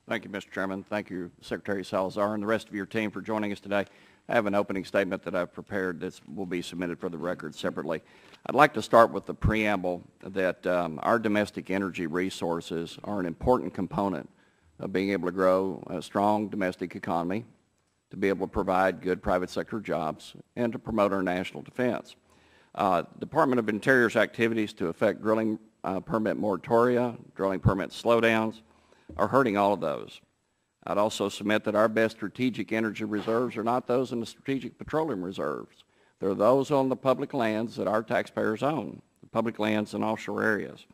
Thank you, Mr. Chairman. Thank you, Secretary Salazar, and the rest of your team for joining us today. I have an opening statement that I've prepared that will be submitted for the record separately. I'd like to start with the preamble that our domestic energy resources are an important component of being able to grow a strong domestic economy, to be able to provide good private sector jobs, and to promote our national defense. Department of Interior's activities to affect drilling permit moratoria, drilling permit slowdowns, are hurting all of those. I'd also submit that our best strategic energy reserves are not those in the strategic petroleum reserves. They're those on the public lands that our taxpayers own, the public lands and offshore areas.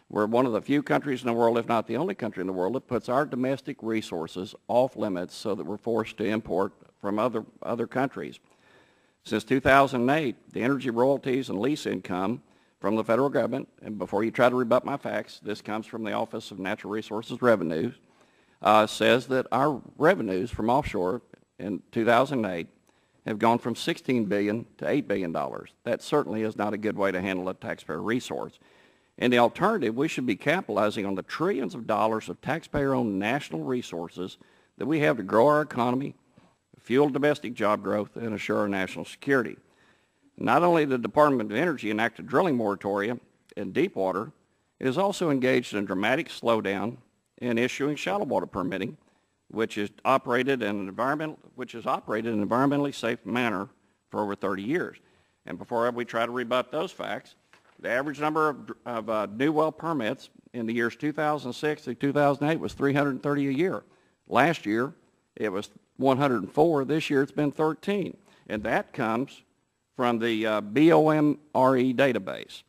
We're one of the few countries in the world, if not the only country in the world, that puts our domestic resources off limits so that we're forced to import from other countries. Since 2008, the energy royalties and lease income from the federal government, and before you try to rebut my facts, this comes from the Office of Natural Resources Revenues, says that our revenues from offshore in 2008 have gone from $16 billion to $8 billion. That certainly is not a good way to handle a taxpayer resource. And the alternative, we should be capitalizing on the trillions of dollars of taxpayer-owned national resources that we have to grow our economy, fuel domestic job growth, and assure our national security. Not only did the Department of Energy enact a drilling moratorium in deep water, it is also engaged in a dramatic slowdown in issuing shallow water permitting, which is operated in an environmentally safe manner for over 30 years. And before we try to rebut those facts, the average number of new well permits in the years 2006 through 2008 was 330 a year. Last year, it was 104. This year, it's been 13. And that comes from the BOMRE database.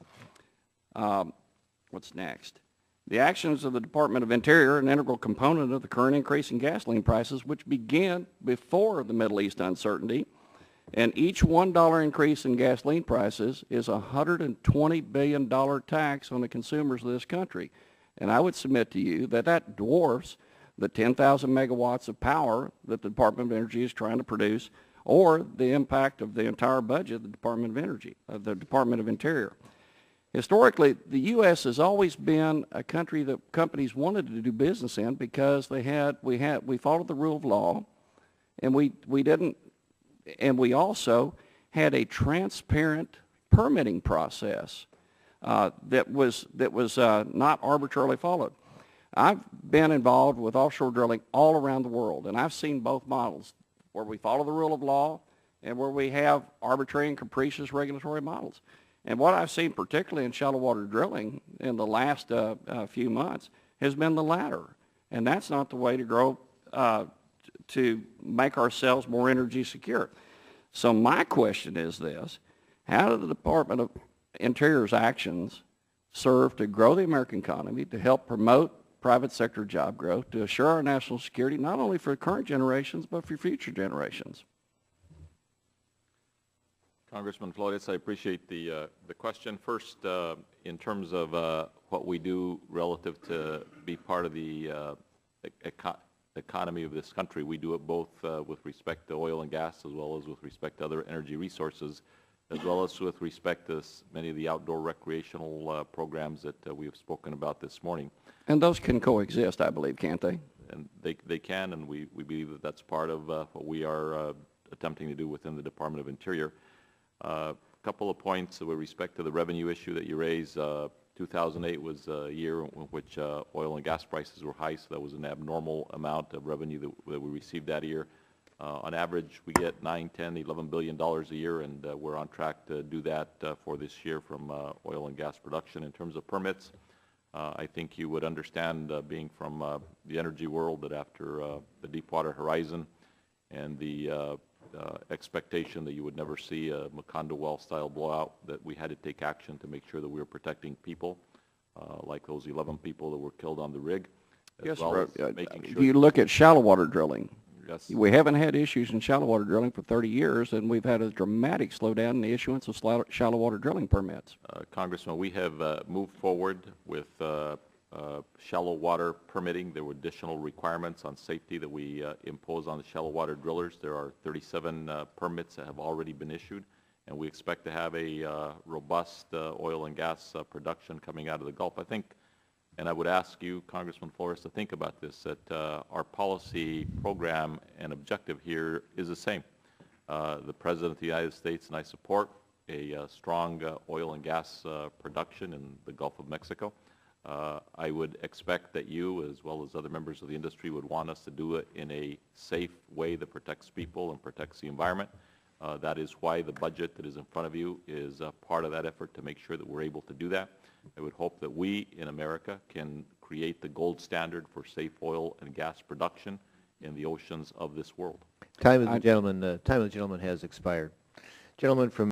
What's next? The actions of the Department of Interior are an integral component of the current increase in gasoline prices, which began before the Middle East uncertainty. And each $1 increase in gasoline prices is a $120 billion tax on the consumers of this country. And I would submit to you that that dwarfs the 10,000 megawatts of power that the Department of Energy is trying to produce, or the impact of the entire budget of the Department of Energy, of the Department of Interior. Historically, the U.S. has always been a country that companies wanted to do business in because we followed the rule of law, and we also had a transparent permitting process that was not arbitrarily followed. I've been involved with offshore drilling all around the world, and I've seen both models, where we follow the rule of law and where we have arbitrary and capricious regulatory models. And what I've seen, particularly in shallow water drilling in the last few months, has been the latter. And that's not the way to grow, to make ourselves more energy secure. So my question is this: how do the Department of Interior's actions serve to grow the American economy, to help promote private sector job growth, to assure our national security, not only for current generations, but for future generations? Congressman Flores, I appreciate the question. First, in terms of what we do relative to be part of the economy of this country, we do it both with respect to oil and gas, as well as with respect to other energy resources, as well as with respect to many of the outdoor recreational programs that we have spoken about this morning. And those can coexist, I believe, can't they? And they can, and we believe that that's part of what we are attempting to do within the Department of Interior. A couple of points with respect to the revenue issue that you raised. 2008 was a year in which oil and gas prices were high, so that was an abnormal amount of revenue that we received that year. On average, we get $9, $10, $11 billion a year, and we're on track to do that for this year from oil and gas production. In terms of permits, I think you would understand, being from the energy world, that after the Deepwater Horizon and the expectation that you would never see a Macondo well-style blowout, that we had to take action to make sure that we were protecting people, like those 11 people that were killed on the rig. Yes, well sir. If you look at shallow water drilling, yes, we haven't had issues in shallow water drilling for 30 years, and we've had a dramatic slowdown in the issuance of shallow water drilling permits. Congressman, we have moved forward with shallow water permitting. There were additional requirements on safety that we impose on the shallow water drillers. There are 37 permits that have already been issued, and we expect to have a robust oil and gas production coming out of the Gulf. I think And I would ask you, Congressman Flores, to think about this, that our policy program and objective here is the same. The President of the United States and I support a strong oil and gas production in the Gulf of Mexico. I would expect that you, as well as other members of the industry, would want us to do it in a safe way that protects people and protects the environment. That is why the budget that is in front of you is part of that effort to make sure that we're able to do that. I would hope that we in America can create the gold standard for safe oil and gas production in the oceans of this world. Time of the gentleman has expired. Gentleman from